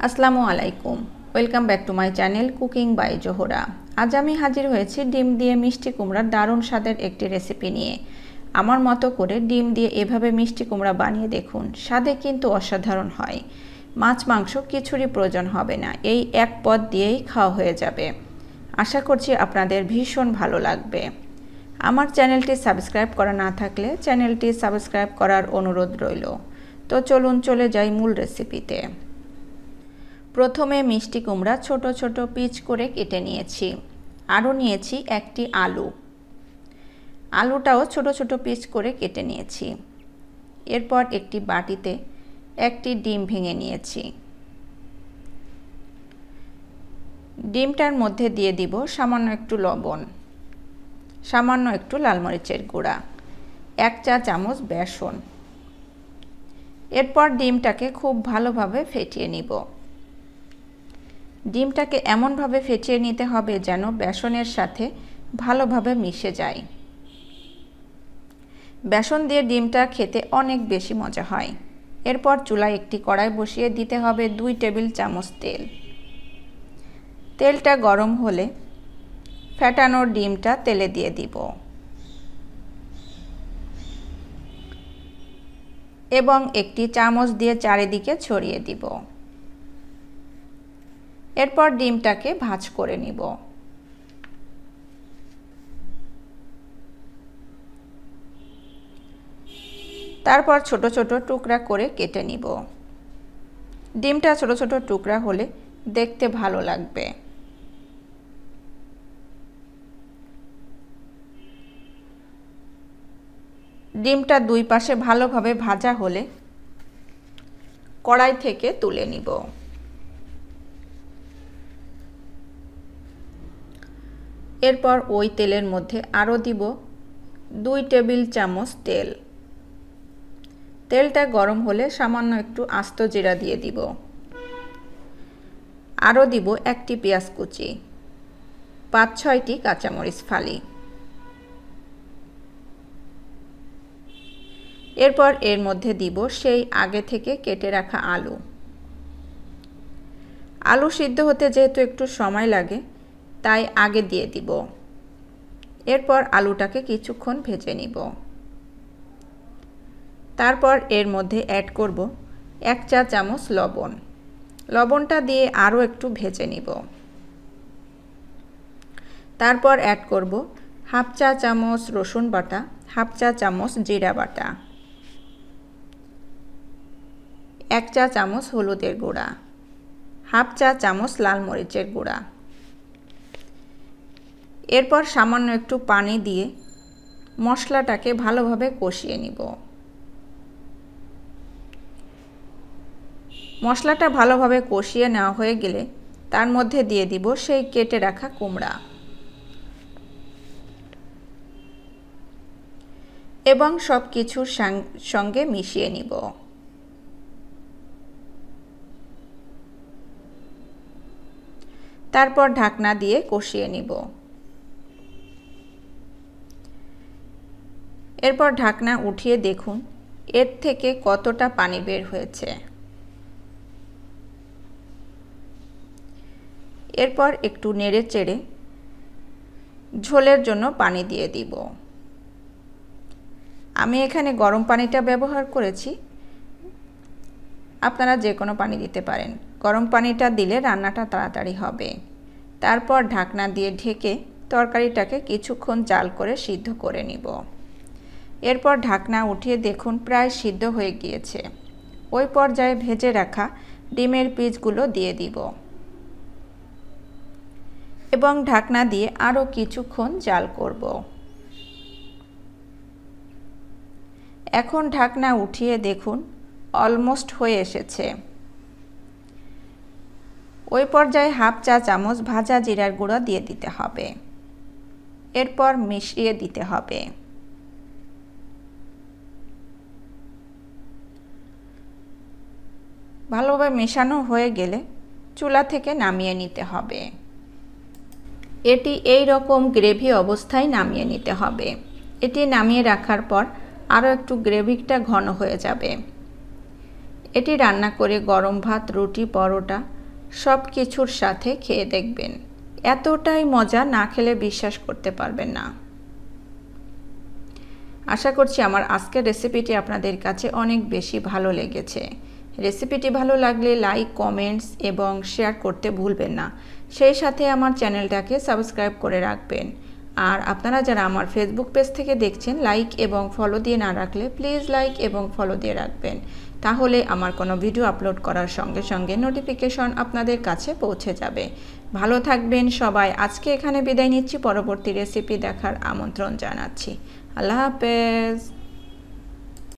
আসসালামু আলাইকুম, welcome back to my channel cooking by Zohra. আজ আমি হাজির হয়েছি ডিম দিয়ে মিষ্টি কুমড়ার দারুণ স্বাদের একটি রেসিপি নিয়ে। আমার মতো করে ডিম দিয়ে এভাবে মিষ্টি কুমড়া বানিয়ে দেখুন, স্বাদে কিন্তু অসাধারণ হয়। মাছ মাংস কিছুরই প্রয়োজন হবে না, এই এক পদ দিয়েই খাওয়া হয়ে যাবে। আশা করছি আপনাদের ভীষণ ভালো লাগবে। আমার চ্যানেলটি সাবস্ক্রাইব করা না থাকলে চ্যানেলটি সাবস্ক্রাইব করার অনুরোধ রইল। তো চলুন চলে যাই মূল রেসিপিতে। প্রথমে মিষ্টি কুমড়া ছোট ছোট পিচ করে কেটে নিয়েছি। আরও নিয়েছি একটি আলু। আলুটাও ছোট ছোট পিচ করে কেটে নিয়েছি। এরপর একটি বাটিতে একটি ডিম ভেঙে নিয়েছি। ডিমটার মধ্যে দিয়ে দিব সামান্য একটু লবণ, সামান্য একটু লাল মরিচের গুঁড়া, 1 চা চামচ বেসন। এরপর ডিমটাকে খুব ভালোভাবে ফেটিয়ে নিব। ডিমটাকে এমনভাবে ফেটিয়ে নিতে হবে যেন বেসনের সাথে ভালোভাবে মিশে যায়। বেসন দিয়ে ডিমটা খেতে অনেক বেশি মজা হয়। এরপর চুলায় একটি কড়াই বসিয়ে দিতে হবে 2 টেবিল চামচ তেল। তেলটা গরম হলে ফেটানো ডিমটা তেলে দিয়ে দিব এবং একটি চামচ দিয়ে চারিদিকে ছড়িয়ে দিব। এরপর ডিমটাকে ভাঁজ করে নিব। তারপর ছোট ছোট টুকরা করে কেটে নিব। ডিমটা ছোট ছোট টুকরা হলে দেখতে ভালো লাগবে। ডিমটা দুই পাশে ভালোভাবে ভাজা হলে কড়াই থেকে তুলে নিব। এরপর ওই তেলের মধ্যে আরও দিব 2 টেবিল চামচ তেল। তেলটা গরম হলে সামান্য একটু আস্ত জিরা দিয়ে দিব। আরও দিব একটি পেঁয়াজ কুচি, 5-6টি কাঁচামরিচ ফালি। এরপর এর মধ্যে দিব সেই আগে থেকে কেটে রাখা আলু। আলু সিদ্ধ হতে যেহেতু একটু সময় লাগে তাই আগে দিয়ে দিব। এরপর আলুটাকে কিছুক্ষণ ভেজে নিব। তারপর এর মধ্যে অ্যাড করব 1 চা চামচ লবণ। লবণটা দিয়ে আরও একটু ভেজে নিব। তারপর অ্যাড করব 1/2 চা চামচ রসুন বাটা, 1/2 চা চামচ জিরা বাটা, 1 চা চামচ হলুদের গুঁড়া, 1/2 চা চামচ লাল মরিচের গুঁড়া। এরপর সামান্য একটু পানি দিয়ে মশলাটাকে ভালোভাবে কষিয়ে নিব। মশলাটা ভালোভাবে কষিয়ে নেওয়া হয়ে গেলে তার মধ্যে দিয়ে দিব সেই কেটে রাখা কুমড়া এবং সব কিছুর সঙ্গে মিশিয়ে নিব। তারপর ঢাকনা দিয়ে কষিয়ে নিব। এরপর ঢাকনা উঠিয়ে দেখুন এর থেকে কতটা পানি বের হয়েছে। এরপর একটু নেড়ে চেড়ে ঝোলের জন্য পানি দিয়ে দিব। আমি এখানে গরম পানিটা ব্যবহার করেছি, আপনারা যে কোনো পানি দিতে পারেন। গরম পানিটা দিলে রান্নাটা তাড়াতাড়ি হবে। তারপর ঢাকনা দিয়ে ঢেকে তরকারিটাকে কিছুক্ষণ জাল করে সিদ্ধ করে নিব। এরপর ঢাকনা উঠিয়ে দেখুন প্রায় সিদ্ধ হয়ে গিয়েছে। ওই পর্যায়ে ভেজে রাখা ডিমের পিসগুলো দিয়ে দিব এবং ঢাকনা দিয়ে আরও কিছুক্ষণ জাল করব। এখন ঢাকনা উঠিয়ে দেখুন অলমোস্ট হয়ে এসেছে। ওই পর্যায়ে 1/2 চা চামচ ভাজা জিরার গুঁড়ো দিয়ে দিতে হবে। এরপর মিশিয়ে দিতে হবে। ভালোভাবে মেশানো হয়ে গেলে চুলা থেকে নামিয়ে নিতে হবে। এটি এই রকম গ্রেভি অবস্থায় নামিয়ে নিতে হবে। এটি নামিয়ে রাখার পর আরও একটু গ্রেভিটা ঘন হয়ে যাবে। এটি রান্না করে গরম ভাত, রুটি, পরোটা সব কিছুর সাথে খেয়ে দেখবেন। এতটাই মজা, না খেলে বিশ্বাস করতে পারবেন না। আশা করছি আমার আজকের রেসিপিটি আপনাদের কাছে অনেক বেশি ভালো লেগেছে। রেসিপিটি ভালো লাগলে লাইক, কমেন্টস এবং শেয়ার করতে ভুলবেন না। সেই সাথে আমার চ্যানেলটাকে সাবস্ক্রাইব করে রাখবেন। আর আপনারা যারা আমার ফেসবুক পেজ থেকে দেখছেন, লাইক এবং ফলো দিয়ে না রাখলে প্লিজ লাইক এবং ফলো দিয়ে রাখবেন। তাহলে আমার কোনো ভিডিও আপলোড করার সঙ্গে সঙ্গে নোটিফিকেশন আপনাদের কাছে পৌঁছে যাবে। ভালো থাকবেন সবাই। আজকে এখানে বিদায় নিচ্ছি। পরবর্তী রেসিপি দেখার আমন্ত্রণ জানাচ্ছি। আল্লাহ হাফেজ।